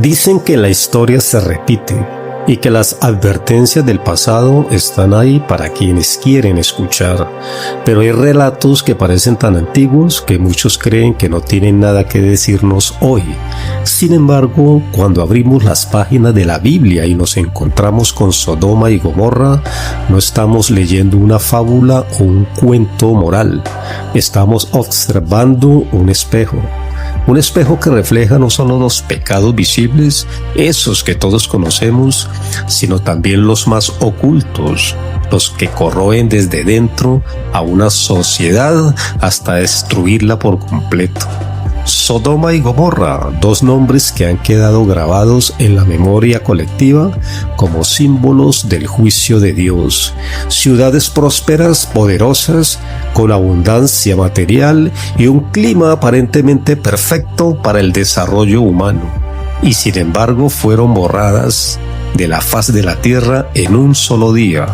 Dicen que la historia se repite y que las advertencias del pasado están ahí para quienes quieren escuchar, pero hay relatos que parecen tan antiguos que muchos creen que no tienen nada que decirnos hoy. Sin embargo, cuando abrimos las páginas de la Biblia y nos encontramos con Sodoma y Gomorra, no estamos leyendo una fábula o un cuento moral, estamos observando un espejo que refleja no solo los pecados visibles, esos que todos conocemos, sino también los más ocultos, los que corroen desde dentro a una sociedad hasta destruirla por completo. Sodoma y Gomorra, dos nombres que han quedado grabados en la memoria colectiva como símbolos del juicio de Dios. Ciudades prósperas, poderosas, con abundancia material y un clima aparentemente perfecto para el desarrollo humano. Y sin embargo fueron borradas de la faz de la tierra en un solo día.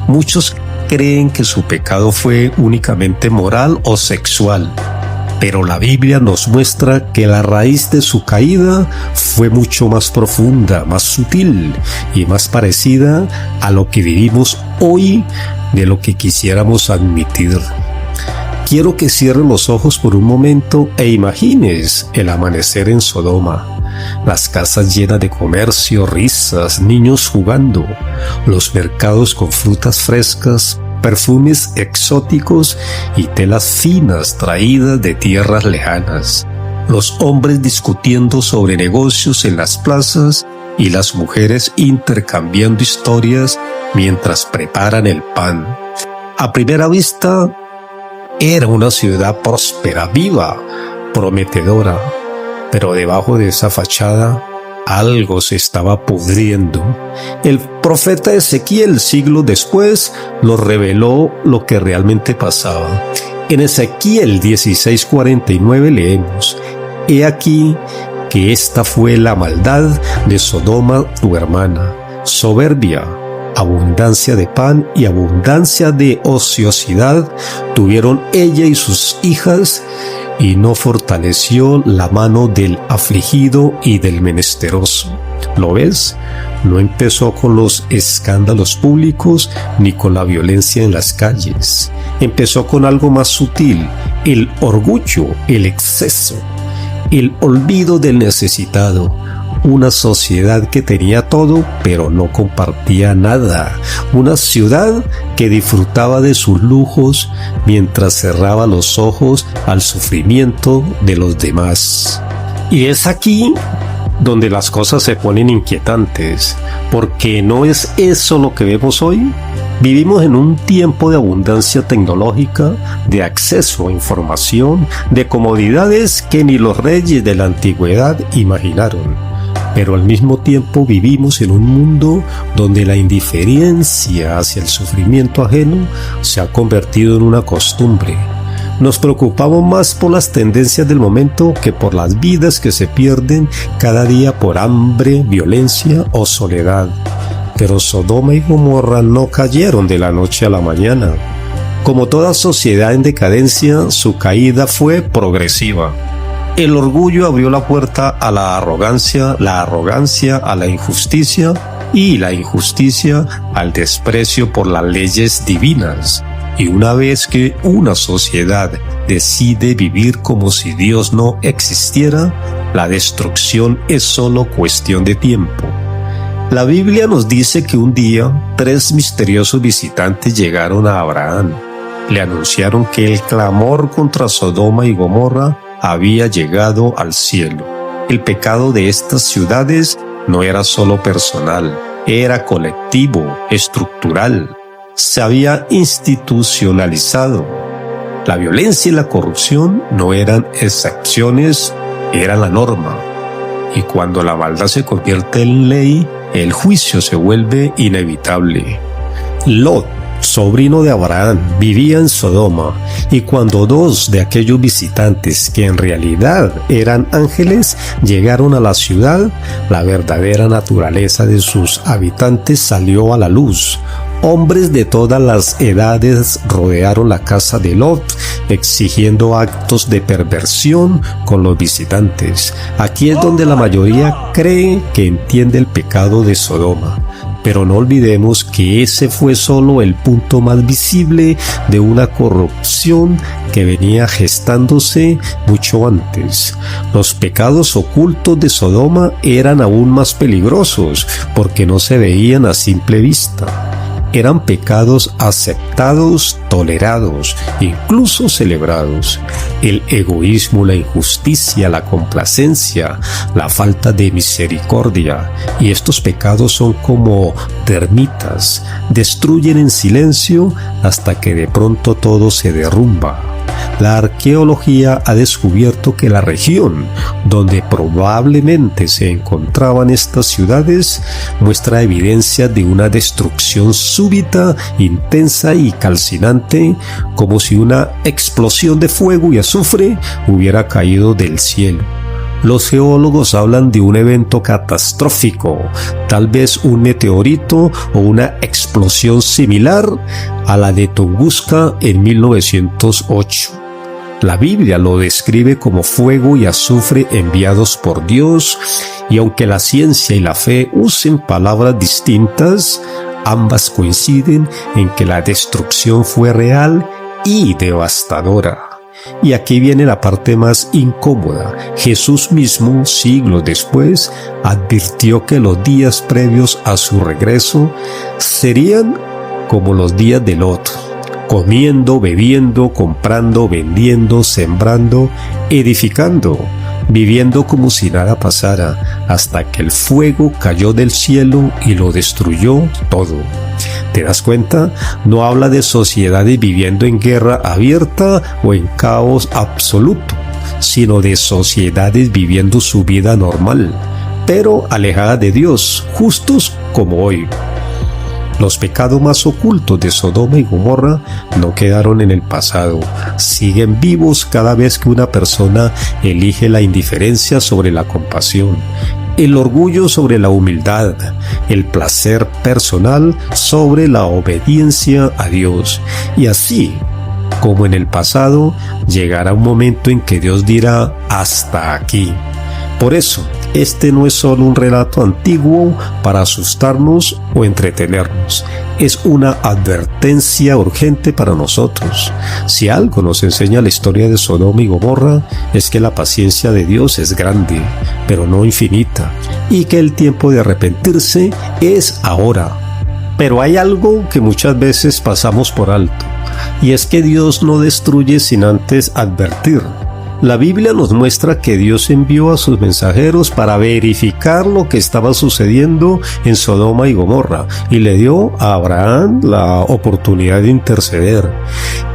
Muchos creen que su pecado fue únicamente moral o sexual, pero la Biblia nos muestra que la raíz de su caída fue mucho más profunda, más sutil y más parecida a lo que vivimos hoy de lo que quisiéramos admitir. Quiero que cierres los ojos por un momento e imagines el amanecer en Sodoma. Las casas llenas de comercio, risas, niños jugando, los mercados con frutas frescas, perfumes exóticos y telas finas traídas de tierras lejanas, los hombres discutiendo sobre negocios en las plazas y las mujeres intercambiando historias mientras preparan el pan. A primera vista, era una ciudad próspera, viva, prometedora, pero debajo de esa fachada algo se estaba pudriendo. El profeta Ezequiel, siglos después, nos reveló lo que realmente pasaba. En Ezequiel 16:49 leemos: «He aquí que esta fue la maldad de Sodoma tu hermana, soberbia, abundancia de pan y abundancia de ociosidad tuvieron ella y sus hijas, y no fortaleció la mano del afligido y del menesteroso». ¿Lo ves? No empezó con los escándalos públicos ni con la violencia en las calles. Empezó con algo más sutil: el orgullo, el exceso, el olvido del necesitado. Una sociedad que tenía todo, pero no compartía nada. Una ciudad que disfrutaba de sus lujos mientras cerraba los ojos al sufrimiento de los demás. Y es aquí donde las cosas se ponen inquietantes, porque ¿no es eso lo que vemos hoy? Vivimos en un tiempo de abundancia tecnológica, de acceso a información, de comodidades que ni los reyes de la antigüedad imaginaron. Pero al mismo tiempo vivimos en un mundo donde la indiferencia hacia el sufrimiento ajeno se ha convertido en una costumbre. Nos preocupamos más por las tendencias del momento que por las vidas que se pierden cada día por hambre, violencia o soledad. Pero Sodoma y Gomorra no cayeron de la noche a la mañana. Como toda sociedad en decadencia, su caída fue progresiva. El orgullo abrió la puerta a la arrogancia a la injusticia y la injusticia al desprecio por las leyes divinas. Y una vez que una sociedad decide vivir como si Dios no existiera, la destrucción es solo cuestión de tiempo. La Biblia nos dice que un día 3 misteriosos visitantes llegaron a Abraham. Le anunciaron que el clamor contra Sodoma y Gomorra había llegado al cielo. El pecado de estas ciudades no era solo personal, era colectivo, estructural. Se había institucionalizado. La violencia y la corrupción no eran excepciones, eran la norma. Y cuando la maldad se convierte en ley, el juicio se vuelve inevitable. Lot, sobrino de Abraham, vivía en Sodoma, y cuando 2 de aquellos visitantes, que en realidad eran ángeles, llegaron a la ciudad, la verdadera naturaleza de sus habitantes salió a la luz. Hombres de todas las edades rodearon la casa de Lot, exigiendo actos de perversión con los visitantes. Aquí es donde la mayoría cree que entiende el pecado de Sodoma. Pero no olvidemos que ese fue solo el punto más visible de una corrupción que venía gestándose mucho antes. Los pecados ocultos de Sodoma eran aún más peligrosos porque no se veían a simple vista. Eran pecados aceptados, tolerados, incluso celebrados. El egoísmo, la injusticia, la complacencia, la falta de misericordia. Y estos pecados son como termitas, destruyen en silencio hasta que de pronto todo se derrumba. La arqueología ha descubierto que la región donde probablemente se encontraban estas ciudades muestra evidencia de una destrucción súbita, intensa y calcinante, como si una explosión de fuego y azufre hubiera caído del cielo. Los geólogos hablan de un evento catastrófico, tal vez un meteorito o una explosión similar a la de Tunguska en 1908. La Biblia lo describe como fuego y azufre enviados por Dios, y aunque la ciencia y la fe usen palabras distintas, ambas coinciden en que la destrucción fue real y devastadora. Y aquí viene la parte más incómoda. Jesús mismo, siglos después, advirtió que los días previos a su regreso serían como los días de Lot. Comiendo, bebiendo, comprando, vendiendo, sembrando, edificando, viviendo como si nada pasara, hasta que el fuego cayó del cielo y lo destruyó todo. ¿Te das cuenta? No habla de sociedades viviendo en guerra abierta o en caos absoluto, sino de sociedades viviendo su vida normal, pero alejadas de Dios, justos como hoy. Los pecados más ocultos de Sodoma y Gomorra no quedaron en el pasado, siguen vivos cada vez que una persona elige la indiferencia sobre la compasión, el orgullo sobre la humildad, el placer personal sobre la obediencia a Dios. Y así, como en el pasado, llegará un momento en que Dios dirá hasta aquí. Por eso, este no es solo un relato antiguo para asustarnos o entretenernos, es una advertencia urgente para nosotros. Si algo nos enseña la historia de Sodoma y Gomorra, es que la paciencia de Dios es grande, pero no infinita, y que el tiempo de arrepentirse es ahora. Pero hay algo que muchas veces pasamos por alto, y es que Dios no destruye sin antes advertir. La Biblia nos muestra que Dios envió a sus mensajeros para verificar lo que estaba sucediendo en Sodoma y Gomorra y le dio a Abraham la oportunidad de interceder.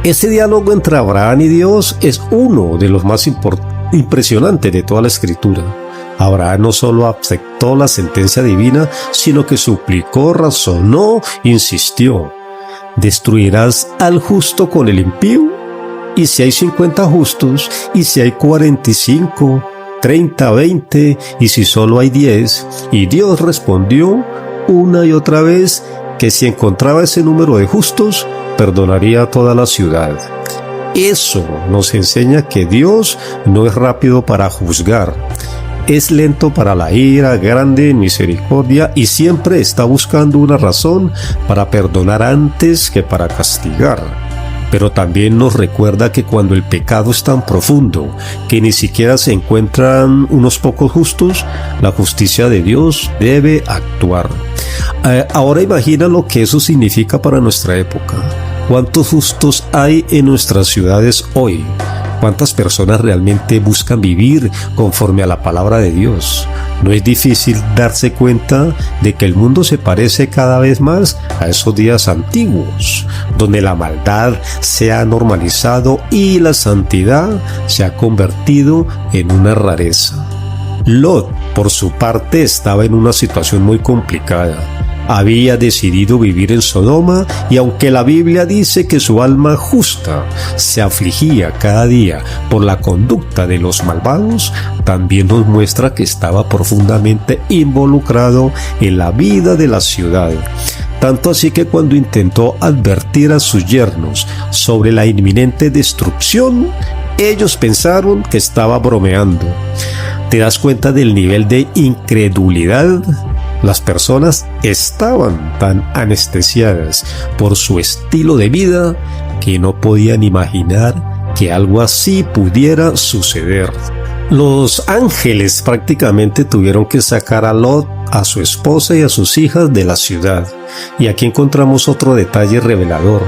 Ese diálogo entre Abraham y Dios es uno de los más impresionantes de toda la Escritura. Abraham no solo aceptó la sentencia divina, sino que suplicó, razonó, insistió. ¿Destruirás al justo con el impío? ¿Y si hay 50 justos? ¿Y si hay 45, 30, 20? ¿Y si solo hay 10? Y Dios respondió una y otra vez que si encontraba ese número de justos, perdonaría a toda la ciudad. Eso nos enseña que Dios no es rápido para juzgar. Es lento para la ira, grande en misericordia y siempre está buscando una razón para perdonar antes que para castigar. Pero también nos recuerda que cuando el pecado es tan profundo que ni siquiera se encuentran unos pocos justos, la justicia de Dios debe actuar. Ahora imagina lo que eso significa para nuestra época. ¿Cuántos justos hay en nuestras ciudades hoy? ¿Cuántas personas realmente buscan vivir conforme a la palabra de Dios? No es difícil darse cuenta de que el mundo se parece cada vez más a esos días antiguos, donde la maldad se ha normalizado y la santidad se ha convertido en una rareza. Lot, por su parte, estaba en una situación muy complicada. Había decidido vivir en Sodoma y aunque la Biblia dice que su alma justa se afligía cada día por la conducta de los malvados, también nos muestra que estaba profundamente involucrado en la vida de la ciudad. Tanto así que cuando intentó advertir a sus yernos sobre la inminente destrucción, ellos pensaron que estaba bromeando. ¿Te das cuenta del nivel de incredulidad? Las personas estaban tan anestesiadas por su estilo de vida que no podían imaginar que algo así pudiera suceder. Los ángeles prácticamente tuvieron que sacar a Lot, a su esposa y a sus hijas de la ciudad. Y aquí encontramos otro detalle revelador.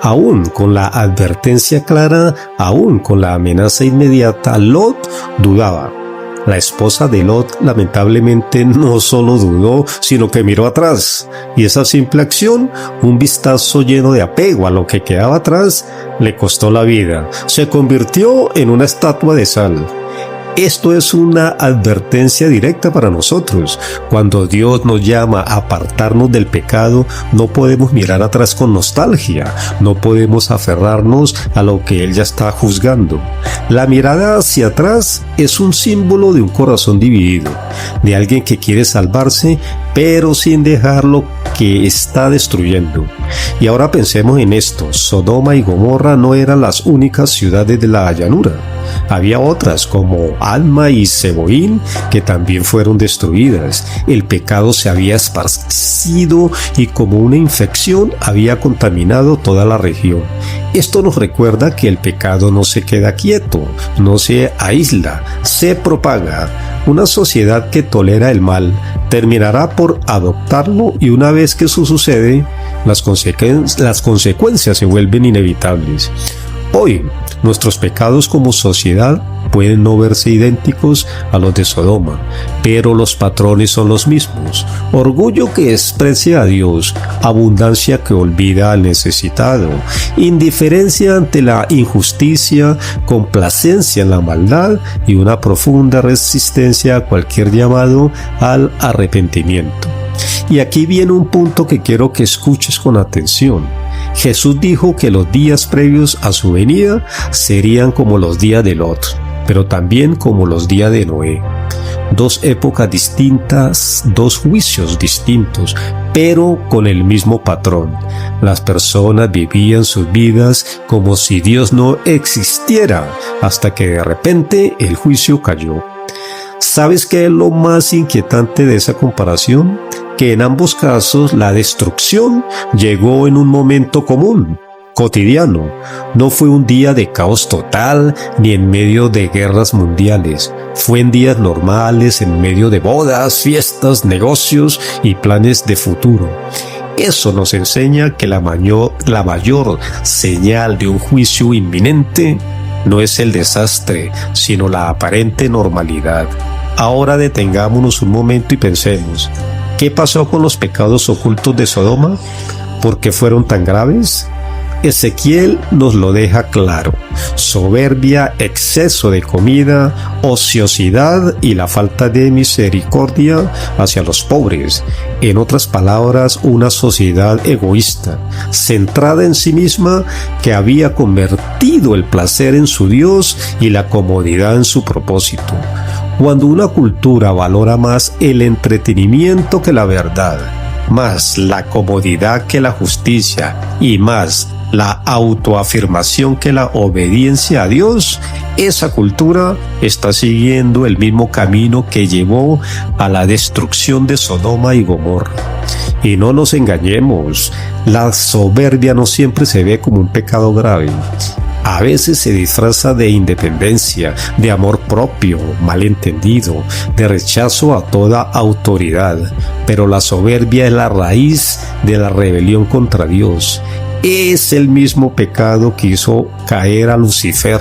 Aún con la advertencia clara, aún con la amenaza inmediata, Lot dudaba. La esposa de Lot lamentablemente no solo dudó, sino que miró atrás. Y esa simple acción, un vistazo lleno de apego a lo que quedaba atrás, le costó la vida. Se convirtió en una estatua de sal. Esto es una advertencia directa para nosotros. Cuando Dios nos llama a apartarnos del pecado, no podemos mirar atrás con nostalgia, no podemos aferrarnos a lo que Él ya está juzgando. La mirada hacia atrás es un símbolo de un corazón dividido, de alguien que quiere salvarse, pero sin dejar lo que está destruyendo. Y ahora pensemos en esto: Sodoma y Gomorra no eran las únicas ciudades de la llanura. Había otras como Adma y Zeboín que también fueron destruidas. El pecado se había esparcido y como una infección había contaminado toda la región. Esto nos recuerda que el pecado no se queda quieto, no se aísla, se propaga. Una sociedad que tolera el mal terminará por adoptarlo, y una vez que eso sucede, las consecuencias se vuelven inevitables. Hoy, nuestros pecados como sociedad pueden no verse idénticos a los de Sodoma, pero los patrones son los mismos: orgullo que desprecia a Dios, abundancia que olvida al necesitado, indiferencia ante la injusticia, complacencia en la maldad y una profunda resistencia a cualquier llamado al arrepentimiento. Y aquí viene un punto que quiero que escuches con atención. Jesús dijo que los días previos a su venida serían como los días de Lot, pero también como los días de Noé. Dos épocas distintas, dos juicios distintos, pero con el mismo patrón. Las personas vivían sus vidas como si Dios no existiera, hasta que de repente el juicio cayó. ¿Sabes qué es lo más inquietante de esa comparación? Que en ambos casos la destrucción llegó en un momento común, cotidiano. No fue un día de caos total ni en medio de guerras mundiales. Fue en días normales, en medio de bodas, fiestas, negocios y planes de futuro. Eso nos enseña que la mayor señal de un juicio inminente no es el desastre, sino la aparente normalidad. Ahora detengámonos un momento y pensemos: ¿qué pasó con los pecados ocultos de Sodoma? ¿Por qué fueron tan graves? Ezequiel nos lo deja claro: soberbia, exceso de comida, ociosidad y la falta de misericordia hacia los pobres. En otras palabras, una sociedad egoísta, centrada en sí misma, que había convertido el placer en su Dios y la comodidad en su propósito. Cuando una cultura valora más el entretenimiento que la verdad, más la comodidad que la justicia y más la autoafirmación que la obediencia a Dios, esa cultura está siguiendo el mismo camino que llevó a la destrucción de Sodoma y Gomorra. Y no nos engañemos, la soberbia no siempre se ve como un pecado grave. A veces se disfraza de independencia, de amor propio, malentendido, de rechazo a toda autoridad. Pero la soberbia es la raíz de la rebelión contra Dios. Es el mismo pecado que hizo caer a Lucifer.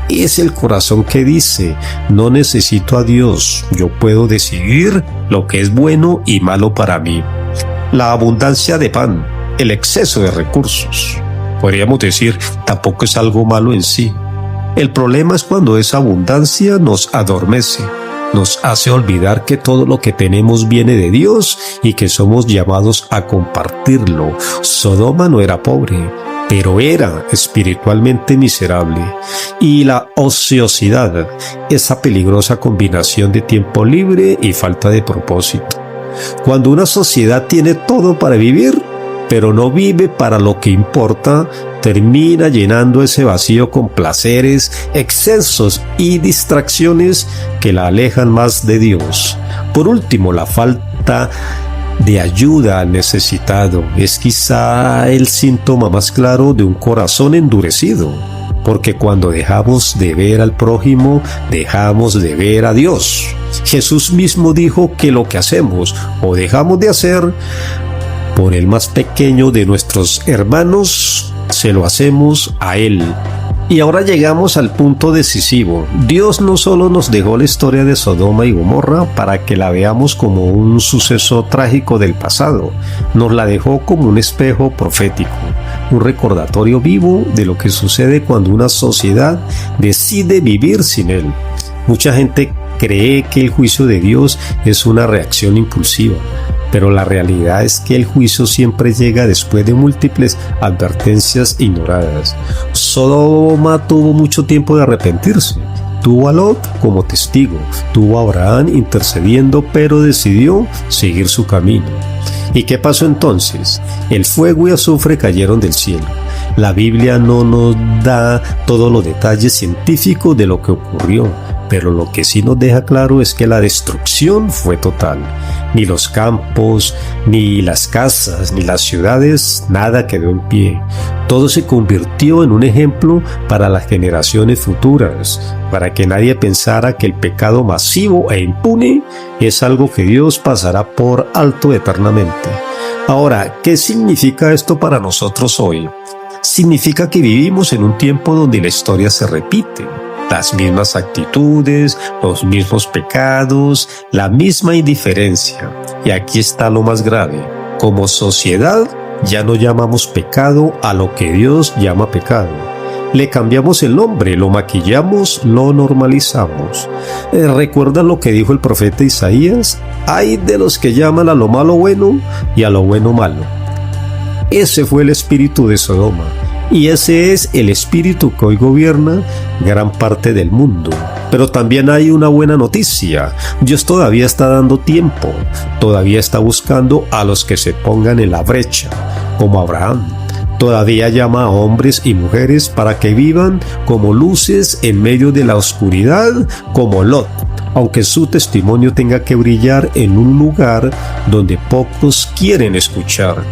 Es el corazón que dice: no necesito a Dios, yo puedo decidir lo que es bueno y malo para mí. La abundancia de pan, el exceso de recursos, podríamos decir, tampoco es algo malo en sí. El problema es cuando esa abundancia nos adormece, nos hace olvidar que todo lo que tenemos viene de Dios y que somos llamados a compartirlo. Sodoma no era pobre, pero era espiritualmente miserable. Y la ociosidad, esa peligrosa combinación de tiempo libre y falta de propósito. Cuando una sociedad tiene todo para vivir, pero no vive para lo que importa, termina llenando ese vacío con placeres, excesos y distracciones que la alejan más de Dios. Por último, la falta de ayuda al necesitado es quizá el síntoma más claro de un corazón endurecido, porque cuando dejamos de ver al prójimo, dejamos de ver a Dios. Jesús mismo dijo que lo que hacemos o dejamos de hacer por el más pequeño de nuestros hermanos, se lo hacemos a Él. Y ahora llegamos al punto decisivo. Dios no solo nos dejó la historia de Sodoma y Gomorra para que la veamos como un suceso trágico del pasado, nos la dejó como un espejo profético, un recordatorio vivo de lo que sucede cuando una sociedad decide vivir sin Él. Mucha gente cree que el juicio de Dios es una reacción impulsiva, pero la realidad es que el juicio siempre llega después de múltiples advertencias ignoradas. Sodoma tuvo mucho tiempo de arrepentirse. Tuvo a Lot como testigo, tuvo a Abraham intercediendo, pero decidió seguir su camino. ¿Y qué pasó entonces? El fuego y azufre cayeron del cielo. La Biblia no nos da todos los detalles científicos de lo que ocurrió, pero lo que sí nos deja claro es que la destrucción fue total. Ni los campos, ni las casas, ni las ciudades, nada quedó en pie. Todo se convirtió en un ejemplo para las generaciones futuras, para que nadie pensara que el pecado masivo e impune es algo que Dios pasará por alto eternamente. Ahora, ¿qué significa esto para nosotros hoy? Significa que vivimos en un tiempo donde la historia se repite. Las mismas actitudes, los mismos pecados, la misma indiferencia. Y aquí está lo más grave. Como sociedad, ya no llamamos pecado a lo que Dios llama pecado. Le cambiamos el nombre, lo maquillamos, lo normalizamos. ¿Recuerdan lo que dijo el profeta Isaías? Hay de los que llaman a lo malo bueno y a lo bueno malo. Ese fue el espíritu de Sodoma. Y ese es el espíritu que hoy gobierna gran parte del mundo. Pero también hay una buena noticia. Dios todavía está dando tiempo. Todavía está buscando a los que se pongan en la brecha, como Abraham. Todavía llama a hombres y mujeres para que vivan como luces en medio de la oscuridad, como Lot, aunque su testimonio tenga que brillar en un lugar donde pocos quieren escuchar.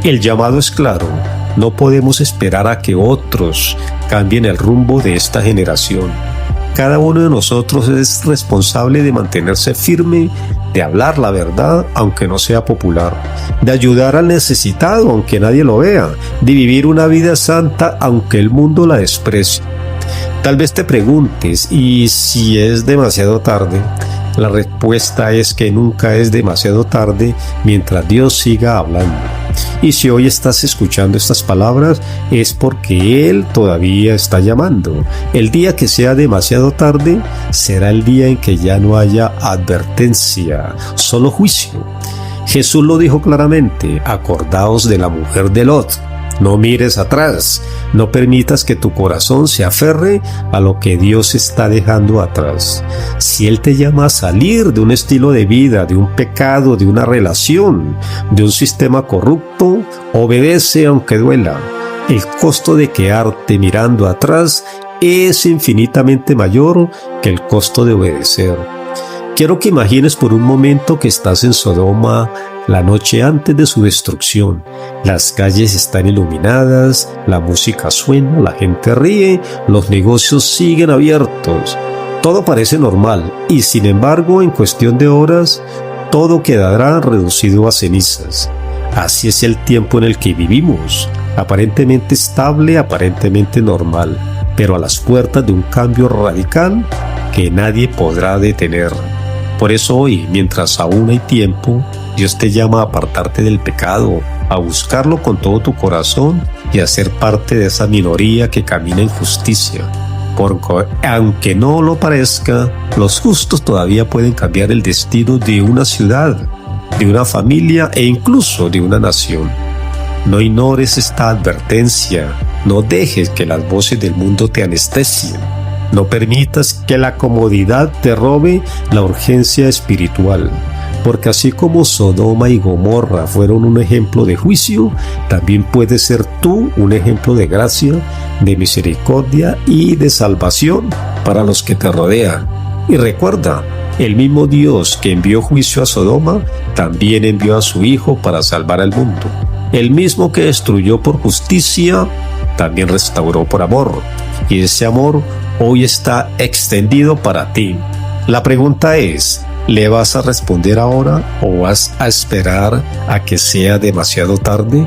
El llamado es claro. No podemos esperar a que otros cambien el rumbo de esta generación. Cada uno de nosotros es responsable de mantenerse firme, de hablar la verdad aunque no sea popular, de ayudar al necesitado aunque nadie lo vea, de vivir una vida santa aunque el mundo la desprecie. Tal vez te preguntes, ¿y si es demasiado tarde? La respuesta es que nunca es demasiado tarde mientras Dios siga hablando. Y si hoy estás escuchando estas palabras es porque Él todavía está llamando. El día que sea demasiado tarde será el día en que ya no haya advertencia, solo juicio. Jesús lo dijo claramente: acordaos de la mujer de Lot. No mires atrás, no permitas que tu corazón se aferre a lo que Dios está dejando atrás. Si Él te llama a salir de un estilo de vida, de un pecado, de una relación, de un sistema corrupto, obedece aunque duela. El costo de quedarte mirando atrás es infinitamente mayor que el costo de obedecer. Quiero que imagines por un momento que estás en Sodoma la noche antes de su destrucción. Las calles están iluminadas, la música suena, la gente ríe, los negocios siguen abiertos. Todo parece normal y sin embargo en cuestión de horas todo quedará reducido a cenizas. Así es el tiempo en el que vivimos, aparentemente estable, aparentemente normal, pero a las puertas de un cambio radical que nadie podrá detener. Por eso hoy, mientras aún hay tiempo, Dios te llama a apartarte del pecado, a buscarlo con todo tu corazón y a ser parte de esa minoría que camina en justicia. Porque aunque no lo parezca, los justos todavía pueden cambiar el destino de una ciudad, de una familia e incluso de una nación. No ignores esta advertencia, no dejes que las voces del mundo te anestesien. No permitas que la comodidad te robe la urgencia espiritual. porque así como Sodoma y Gomorra fueron un ejemplo de juicio, también puedes ser tú un ejemplo de gracia, de misericordia y de salvación para los que te rodean. Y recuerda, el mismo Dios que envió juicio a Sodoma, también envió a su Hijo para salvar al mundo. El mismo que destruyó por justicia, también restauró por amor. Y ese amor hoy está extendido para ti. La pregunta es, ¿le vas a responder ahora o vas a esperar a que sea demasiado tarde?